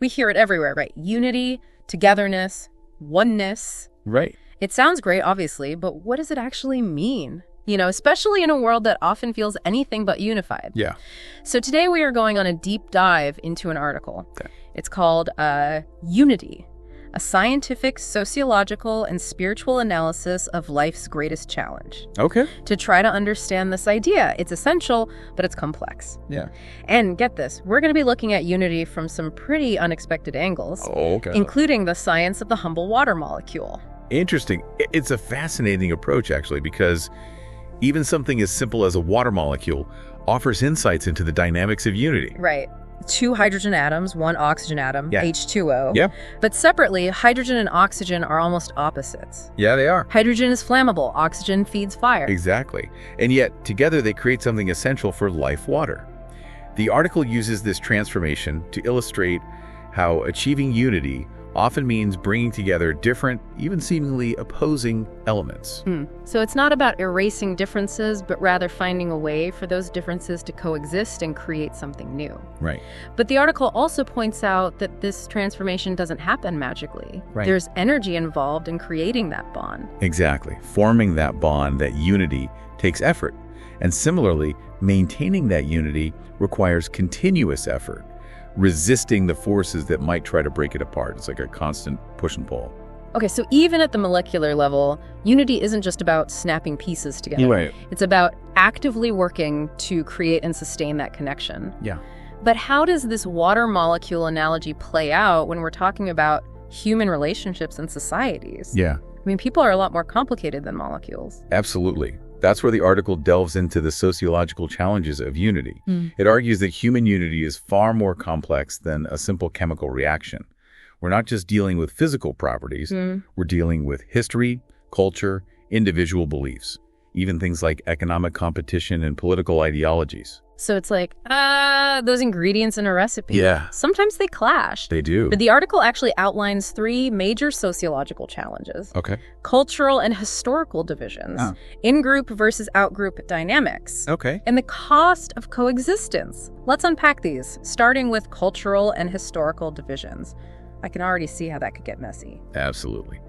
We hear it everywhere, right? Unity, togetherness, oneness. Right. It sounds great, obviously, but what does it actually mean? You know, especially in a world that often feels anything but unified. Yeah. So today we are going on a deep dive into an article. Okay. It's called Unity, a scientific, sociological, and spiritual analysis of life's greatest challenge. Okay. To try to understand this idea. It's essential, but it's complex. Yeah. And get this, we're going to be looking at unity from some pretty unexpected angles, Oh, okay. including the science of the humble water molecule. Interesting. It's a fascinating approach, actually, because even something as simple as a water molecule offers insights into the dynamics of unity. Right. 2 hydrogen atoms, 1 oxygen atom, Yeah. H2O. Yeah. But separately, hydrogen and oxygen are almost opposites. Yeah, they are. Hydrogen is flammable, oxygen feeds fire. Exactly. And yet, together they create something essential for life, water. The article uses this transformation to illustrate how achieving unity often means bringing together different, even seemingly opposing elements. So it's not about erasing differences, but rather finding a way for those differences to coexist and create something new. Right. But the article also points out that this transformation doesn't happen magically. Right. There's energy involved in creating that bond. Exactly. Forming that bond, that unity, takes effort. And similarly, maintaining that unity requires continuous effort, resisting the forces that might try to break it apart. It's like a constant push and pull. Okay, so even at the molecular level, unity isn't just about snapping pieces together. Right. It's about actively working to create and sustain that connection. Yeah. But how does this water molecule analogy play out when we're talking about human relationships and societies? Yeah. I mean, people are a lot more complicated than molecules. Absolutely. That's where the article delves into the sociological challenges of unity. It argues that human unity is far more complex than a simple chemical reaction. We're not just dealing with physical properties, we're dealing with history, culture, individual beliefs, even things like economic competition and political ideologies. So it's like, those ingredients in a recipe. Yeah. Sometimes they clash. They do. But the article actually outlines 3 major sociological challenges. Okay. Cultural and historical divisions, in-group versus out-group dynamics, Okay. and the cost of coexistence. Let's unpack these, starting with cultural and historical divisions. I can already see how that could get messy. Absolutely.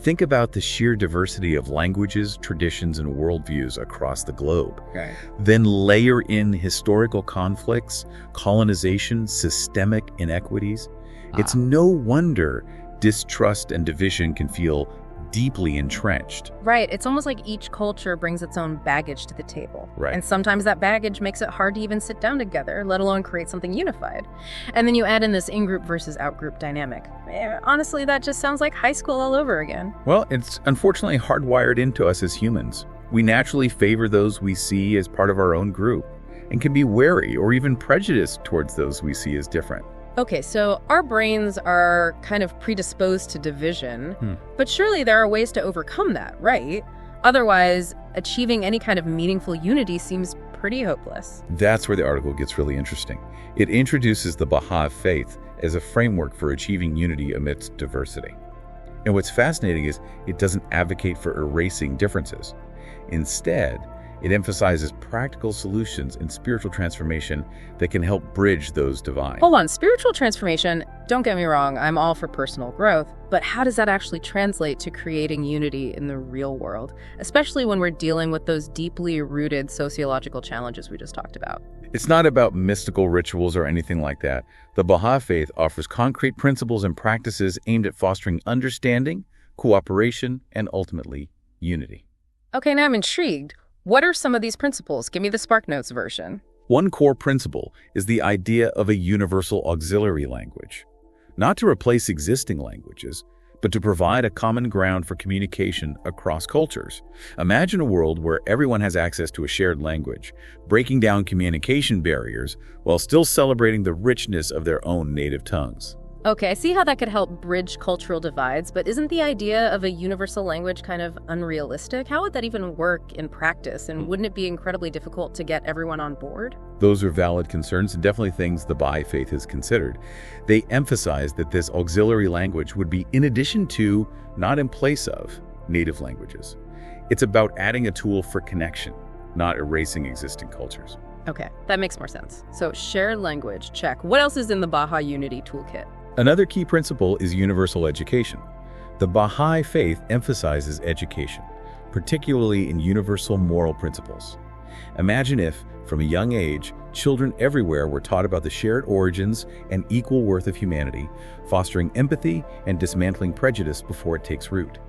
Think about the sheer diversity of languages, traditions, and worldviews across the globe. Okay. Then layer in historical conflicts, colonization, systemic inequities. It's no wonder distrust and division can feel deeply entrenched. Right. It's almost like each culture brings its own baggage to the table. Right. And sometimes that baggage makes it hard to even sit down together, let alone create something unified. And then you add in this in-group versus out-group dynamic. Honestly, that just sounds like high school all over again. Well, it's unfortunately hardwired into us as humans. We naturally favor those we see as part of our own group and can be wary or even prejudiced towards those we see as different. Okay, so our brains are kind of predisposed to division, but surely there are ways to overcome that, right? Otherwise, achieving any kind of meaningful unity seems pretty hopeless. That's where the article gets really interesting. It introduces the Baha'i faith as a framework for achieving unity amidst diversity. And what's fascinating is it doesn't advocate for erasing differences. Instead, it emphasizes practical solutions and spiritual transformation that can help bridge those divides. Hold on, spiritual transformation, don't get me wrong, I'm all for personal growth, but how does that actually translate to creating unity in the real world, especially when we're dealing with those deeply rooted sociological challenges we just talked about? It's not about mystical rituals or anything like that. The Baha'i faith offers concrete principles and practices aimed at fostering understanding, cooperation, and ultimately, unity. Okay, now I'm intrigued. What are some of these principles? Give me the SparkNotes version. One core principle is the idea of a universal auxiliary language, not to replace existing languages, but to provide a common ground for communication across cultures. Imagine a world where everyone has access to a shared language, breaking down communication barriers while still celebrating the richness of their own native tongues. Okay, I see how that could help bridge cultural divides, but isn't the idea of a universal language kind of unrealistic? How would that even work in practice, and wouldn't it be incredibly difficult to get everyone on board? Those are valid concerns and definitely things the Baha'i faith has considered. They emphasize that this auxiliary language would be in addition to, not in place of, native languages. It's about adding a tool for connection, not erasing existing cultures. Okay, that makes more sense. So shared language, check. What else is in the Baha'i Unity toolkit? Another key principle is universal education. The Baha'i faith emphasizes education, particularly in universal moral principles. Imagine if, from a young age, children everywhere were taught about the shared origins and equal worth of humanity, fostering empathy and dismantling prejudice before it takes root.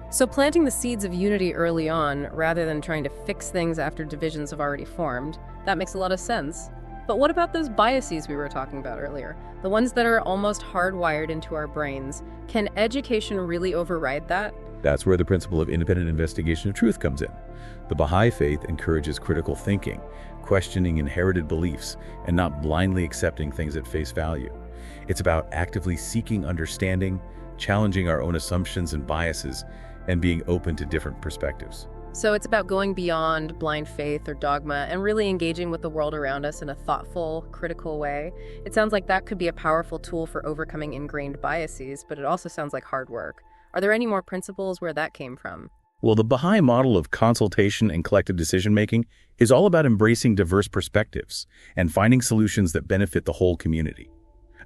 So planting the seeds of unity early on, rather than trying to fix things after divisions have already formed, that makes a lot of sense. But what about those biases we were talking about earlier? The ones that are almost hardwired into our brains. Can education really override that? That's where the principle of independent investigation of truth comes in. The Baha'i faith encourages critical thinking, questioning inherited beliefs, and not blindly accepting things at face value. It's about actively seeking understanding, challenging our own assumptions and biases, and being open to different perspectives. So it's about going beyond blind faith or dogma and really engaging with the world around us in a thoughtful, critical way. It sounds like that could be a powerful tool for overcoming ingrained biases, but it also sounds like hard work. Are there any more principles where that came from? Well, the Baha'i model of consultation and collective decision-making is all about embracing diverse perspectives and finding solutions that benefit the whole community.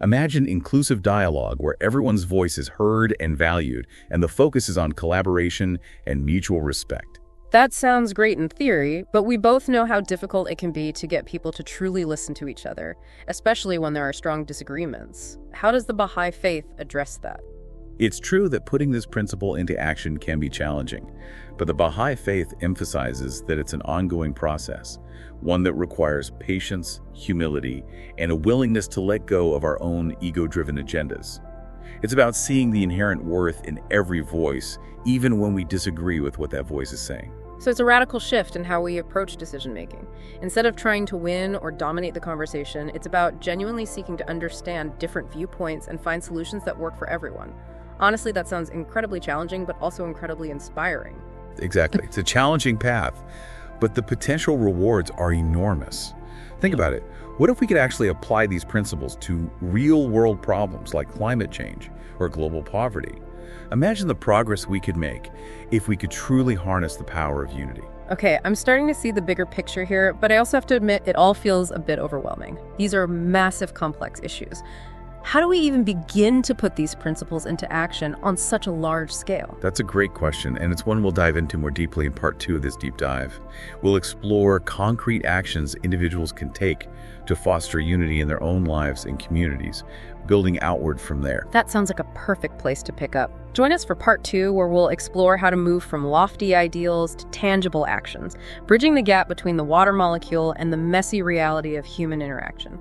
Imagine inclusive dialogue where everyone's voice is heard and valued, and the focus is on collaboration and mutual respect. That sounds great in theory, but we both know how difficult it can be to get people to truly listen to each other, especially when there are strong disagreements. How does the Baha'i faith address that? It's true that putting this principle into action can be challenging, but the Baha'i faith emphasizes that it's an ongoing process, one that requires patience, humility, and a willingness to let go of our own ego-driven agendas. It's about seeing the inherent worth in every voice, even when we disagree with what that voice is saying. So it's a radical shift in how we approach decision-making. Instead of trying to win or dominate the conversation, it's about genuinely seeking to understand different viewpoints and find solutions that work for everyone. Honestly, that sounds incredibly challenging, but also incredibly inspiring. Exactly. It's a challenging path, but the potential rewards are enormous. Think about it. What if we could actually apply these principles to real-world problems like climate change or global poverty? Imagine the progress we could make if we could truly harness the power of unity. Okay, I'm starting to see the bigger picture here, but I also have to admit it all feels a bit overwhelming. These are massive, complex issues. How do we even begin to put these principles into action on such a large scale? That's a great question, and it's one we'll dive into more deeply in part 2 of this deep dive. We'll explore concrete actions individuals can take to foster unity in their own lives and communities, building outward from there. That sounds like a perfect place to pick up. Join us for part 2, where we'll explore how to move from lofty ideals to tangible actions, bridging the gap between the water molecule and the messy reality of human interaction.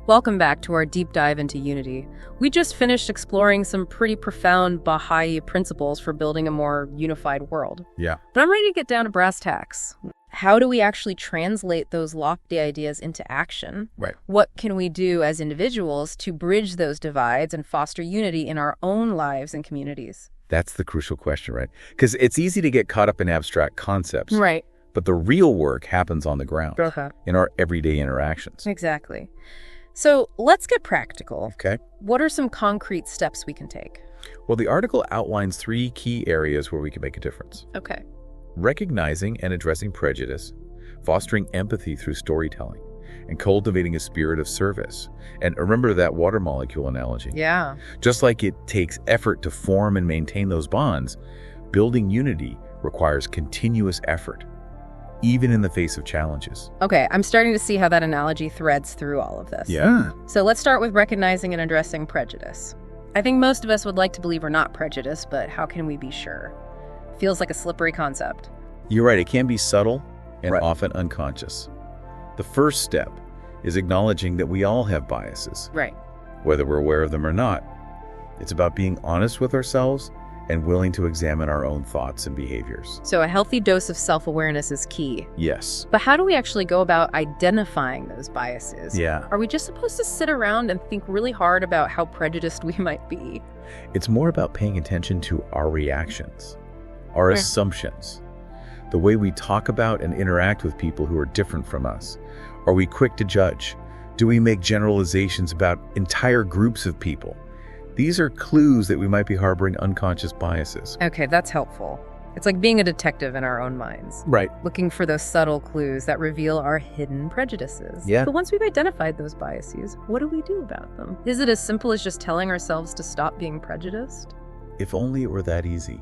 Welcome back to our deep dive into unity. We just finished exploring some pretty profound Baha'i principles for building a more unified world. Yeah. But I'm ready to get down to brass tacks. How do we actually translate those lofty ideas into action? Right. What can we do as individuals to bridge those divides and foster unity in our own lives and communities? That's the crucial question, right? Because it's easy to get caught up in abstract concepts. Right. But the real work happens on the ground, in our everyday interactions. Exactly. So let's get practical. Okay. What are some concrete steps we can take? Well, the article outlines 3 key areas where we can make a difference. Okay. Recognizing and addressing prejudice, fostering empathy through storytelling, and cultivating a spirit of service. And remember that water molecule analogy. Yeah. Just like it takes effort to form and maintain those bonds, building unity requires continuous effort, even in the face of challenges. Okay, I'm starting to see how that analogy threads through all of this. Yeah. So let's start with recognizing and addressing prejudice. I think most of us would like to believe we're not prejudiced, but how can we be sure? Feels like a slippery concept. You're right, it can be subtle and Right. often unconscious. The first step is acknowledging that we all have biases, Right. whether we're aware of them or not. It's about being honest with ourselves and willing to examine our own thoughts and behaviors. So a healthy dose of self-awareness is key. Yes. But how do we actually go about identifying those biases? Yeah. Are we just supposed to sit around and think really hard about how prejudiced we might be? It's more about paying attention to our reactions, our Yeah. assumptions, the way we talk about and interact with people who are different from us. Are we quick to judge? Do we make generalizations about entire groups of people? These are clues that we might be harboring unconscious biases. Okay, that's helpful. It's like being a detective in our own minds. Right. Looking for those subtle clues that reveal our hidden prejudices. Yeah. But once we've identified those biases, what do we do about them? Is it as simple as just telling ourselves to stop being prejudiced? If only it were that easy.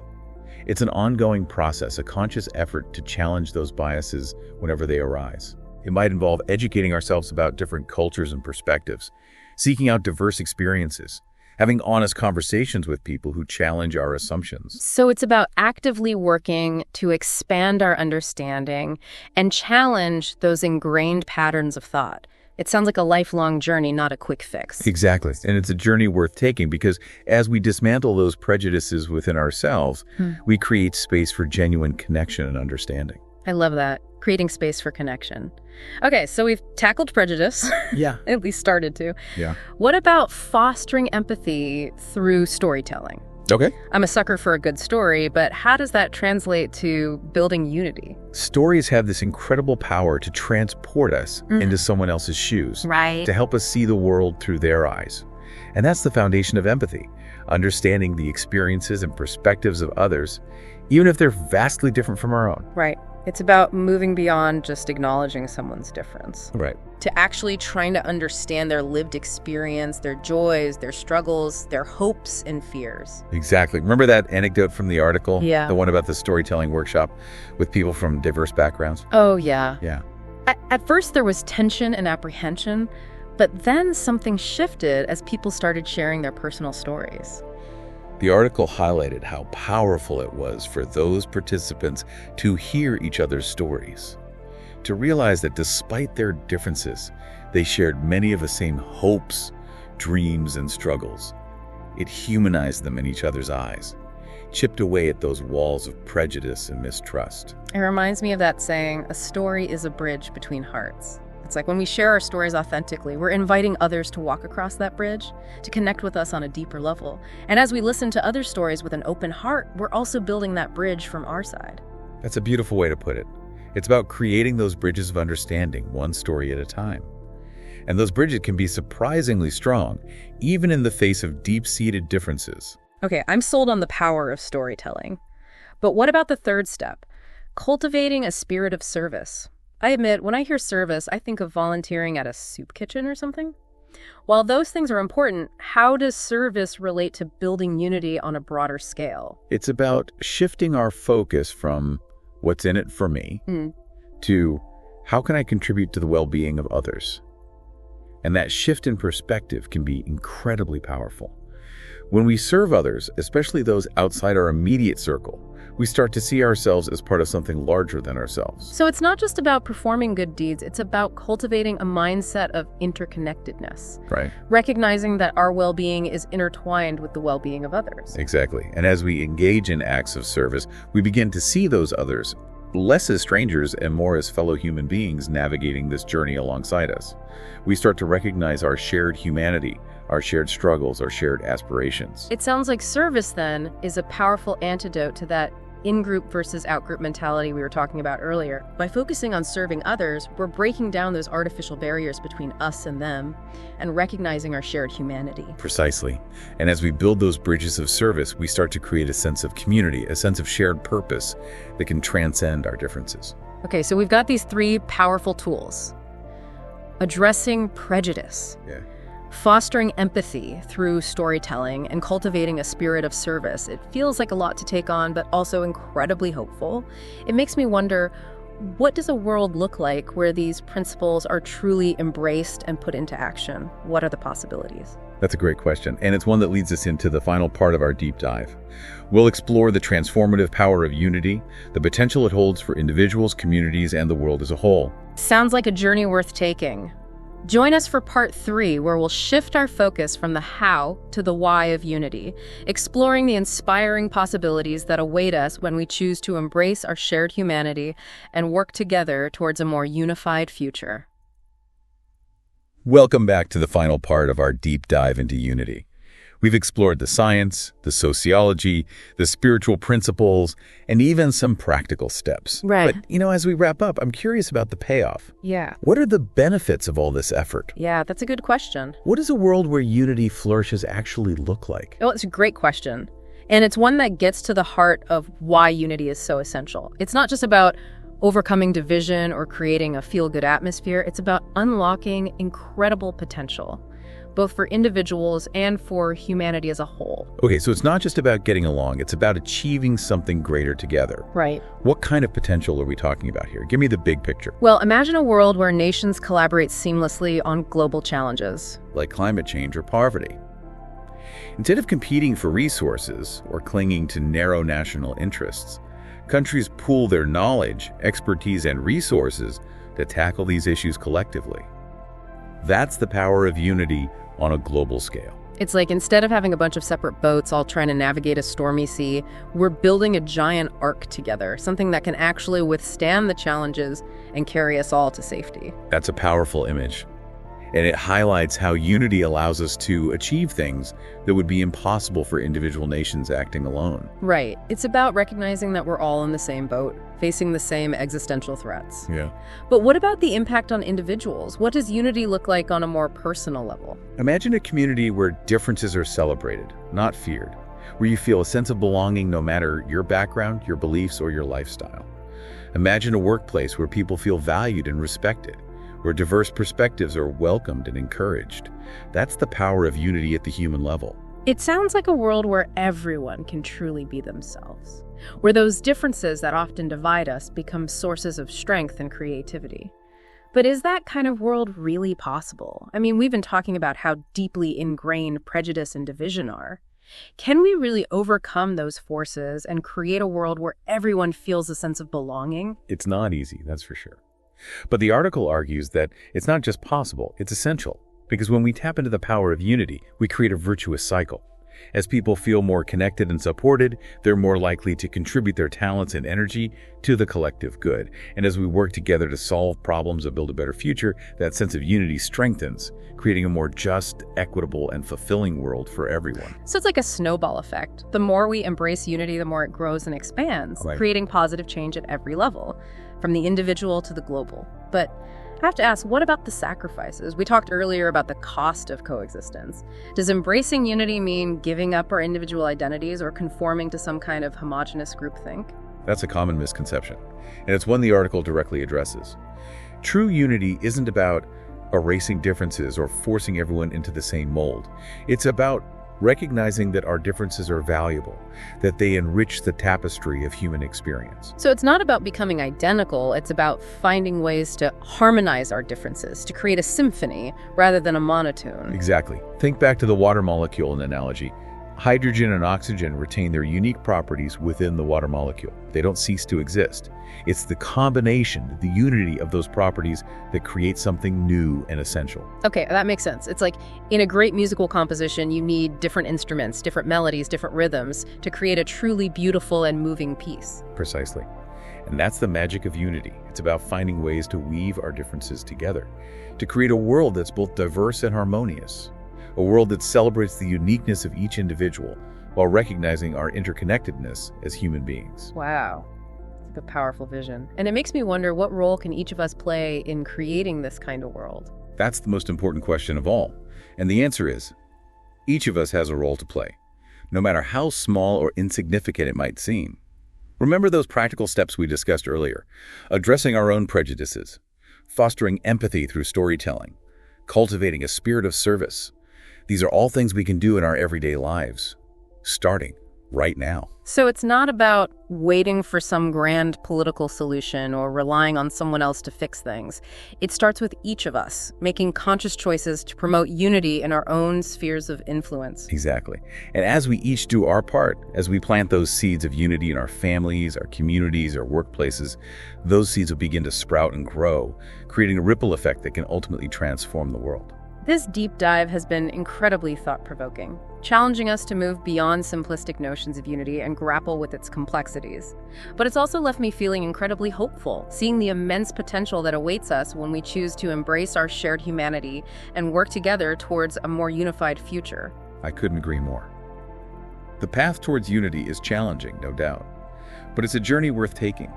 It's an ongoing process, a conscious effort to challenge those biases whenever they arise. It might involve educating ourselves about different cultures and perspectives, seeking out diverse experiences, having honest conversations with people who challenge our assumptions. So it's about actively working to expand our understanding and challenge those ingrained patterns of thought. It sounds like a lifelong journey, not a quick fix. Exactly. And it's a journey worth taking because as we dismantle those prejudices within ourselves, we create space for genuine connection and understanding. I love that. Creating space for connection. Okay, so we've tackled prejudice. Yeah. At least started to. Yeah. What about fostering empathy through storytelling? Okay. I'm a sucker for a good story, but how does that translate to building unity? Stories have this incredible power to transport us into someone else's shoes. Right. To help us see the world through their eyes. And that's the foundation of empathy, understanding the experiences and perspectives of others, even if they're vastly different from our own. Right. It's about moving beyond just acknowledging someone's difference. Right. To actually trying to understand their lived experience, their joys, their struggles, their hopes and fears. Exactly. Remember that anecdote from the article? Yeah. The one about the storytelling workshop with people from diverse backgrounds? Oh, yeah. Yeah. At first, there was tension and apprehension, but then something shifted as people started sharing their personal stories. The article highlighted how powerful it was for those participants to hear each other's stories, to realize that despite their differences, they shared many of the same hopes, dreams, and struggles. It humanized them in each other's eyes, chipped away at those walls of prejudice and mistrust. It reminds me of that saying, a story is a bridge between hearts. It's like when we share our stories authentically, we're inviting others to walk across that bridge, to connect with us on a deeper level. And as we listen to other stories with an open heart, we're also building that bridge from our side. That's a beautiful way to put it. It's about creating those bridges of understanding, one story at a time. And those bridges can be surprisingly strong, even in the face of deep-seated differences. Okay, I'm sold on the power of storytelling. But what about the third step? Cultivating a spirit of service. I admit, when I hear service, I think of volunteering at a soup kitchen or something. While those things are important, how does service relate to building unity on a broader scale? It's about shifting our focus from what's in it for me to how can I contribute to the well-being of others? And that shift in perspective can be incredibly powerful. When we serve others, especially those outside our immediate circle, we start to see ourselves as part of something larger than ourselves. So it's not just about performing good deeds, it's about cultivating a mindset of interconnectedness. Right. Recognizing that our well-being is intertwined with the well-being of others. Exactly. And as we engage in acts of service, we begin to see those others less as strangers and more as fellow human beings navigating this journey alongside us. We start to recognize our shared humanity, our shared struggles, our shared aspirations. It sounds like service, then, is a powerful antidote to that in-group versus out-group mentality we were talking about earlier. By focusing on serving others, we're breaking down those artificial barriers between us and them and recognizing our shared humanity. Precisely. And as we build those bridges of service, we start to create a sense of community, a sense of shared purpose that can transcend our differences. Okay, so we've got these three powerful tools. Addressing prejudice. Yeah. Fostering empathy through storytelling and cultivating a spirit of service. It feels like a lot to take on, but also incredibly hopeful. It makes me wonder, what does a world look like where these principles are truly embraced and put into action? What are the possibilities? That's a great question, and it's one that leads us into the final part of our deep dive. We'll explore the transformative power of unity, the potential it holds for individuals, communities, and the world as a whole. Sounds like a journey worth taking. Join us for part 3, where we'll shift our focus from the how to the why of unity, exploring the inspiring possibilities that await us when we choose to embrace our shared humanity and work together towards a more unified future. Welcome back to the final part of our deep dive into unity. We've explored the science, the sociology, the spiritual principles, and even some practical steps. Right. But, as we wrap up, I'm curious about the payoff. Yeah. What are the benefits of all this effort? Yeah, that's a good question. What does a world where unity flourishes actually look like? Well, it's a great question. And it's one that gets to the heart of why unity is so essential. It's not just about overcoming division or creating a feel-good atmosphere. It's about unlocking incredible potential, both for individuals and for humanity as a whole. Okay, so it's not just about getting along, it's about achieving something greater together. Right. What kind of potential are we talking about here? Give me the big picture. Well, imagine a world where nations collaborate seamlessly on global challenges. Like climate change or poverty. Instead of competing for resources or clinging to narrow national interests, countries pool their knowledge, expertise, and resources to tackle these issues collectively. That's the power of unity on a global scale. It's like instead of having a bunch of separate boats all trying to navigate a stormy sea, we're building a giant ark together, something that can actually withstand the challenges and carry us all to safety. That's a powerful image. And it highlights how unity allows us to achieve things that would be impossible for individual nations acting alone. Right. It's about recognizing that we're all in the same boat, facing the same existential threats. Yeah. But what about the impact on individuals? What does unity look like on a more personal level? Imagine a community where differences are celebrated, not feared, where you feel a sense of belonging no matter your background, your beliefs, or your lifestyle. Imagine a workplace where people feel valued and respected, where diverse perspectives are welcomed and encouraged. That's the power of unity at the human level. It sounds like a world where everyone can truly be themselves, where those differences that often divide us become sources of strength and creativity. But is that kind of world really possible? I mean, we've been talking about how deeply ingrained prejudice and division are. Can we really overcome those forces and create a world where everyone feels a sense of belonging? It's not easy, that's for sure. But the article argues that it's not just possible, it's essential. Because when we tap into the power of unity, we create a virtuous cycle. As people feel more connected and supported, they're more likely to contribute their talents and energy to the collective good. And as we work together to solve problems and build a better future, that sense of unity strengthens, creating a more just, equitable, and fulfilling world for everyone. So it's like a snowball effect. The more we embrace unity, the more it grows and expands, Right. creating positive change at every level, from the individual to the global. But I have to ask, what about the sacrifices? We talked earlier about the cost of coexistence. Does embracing unity mean giving up our individual identities or conforming to some kind of homogenous groupthink? That's a common misconception, and it's one the article directly addresses. True unity isn't about erasing differences or forcing everyone into the same mold. It's about recognizing that our differences are valuable, that they enrich the tapestry of human experience. So it's not about becoming identical, it's about finding ways to harmonize our differences, to create a symphony rather than a monotone. Exactly. Think back to the water molecule analogy. Hydrogen and oxygen retain their unique properties within the water molecule. They don't cease to exist. It's the combination, the unity of those properties that creates something new and essential. Okay, that makes sense. It's like in a great musical composition, you need different instruments, different melodies, different rhythms to create a truly beautiful and moving piece. Precisely. And that's the magic of unity. It's about finding ways to weave our differences together, to create a world that's both diverse and harmonious, a world that celebrates the uniqueness of each individual while recognizing our interconnectedness as human beings. Wow. A powerful vision. And it makes me wonder, what role can each of us play in creating this kind of world? That's the most important question of all. And the answer is, each of us has a role to play, no matter how small or insignificant it might seem. Remember those practical steps we discussed earlier: addressing our own prejudices, fostering empathy through storytelling, cultivating a spirit of service. These are all things we can do in our everyday lives, starting right now. So it's not about waiting for some grand political solution or relying on someone else to fix things. It starts with each of us making conscious choices to promote unity in our own spheres of influence. Exactly. And as we each do our part, as we plant those seeds of unity in our families, our communities, our workplaces, those seeds will begin to sprout and grow, creating a ripple effect that can ultimately transform the world. This deep dive has been incredibly thought-provoking, challenging us to move beyond simplistic notions of unity and grapple with its complexities. But it's also left me feeling incredibly hopeful, seeing the immense potential that awaits us when we choose to embrace our shared humanity and work together towards a more unified future. I couldn't agree more. The path towards unity is challenging, no doubt, but it's a journey worth taking.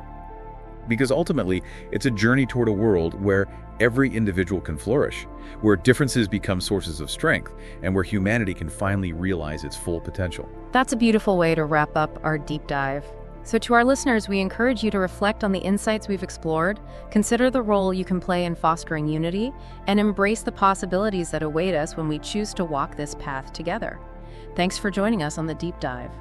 because ultimately it's a journey toward a world where every individual can flourish, where differences become sources of strength, and where humanity can finally realize its full potential. That's a beautiful way to wrap up our deep dive. So to our listeners, we encourage you to reflect on the insights we've explored, consider the role you can play in fostering unity, and embrace the possibilities that await us when we choose to walk this path together. Thanks for joining us on the deep dive.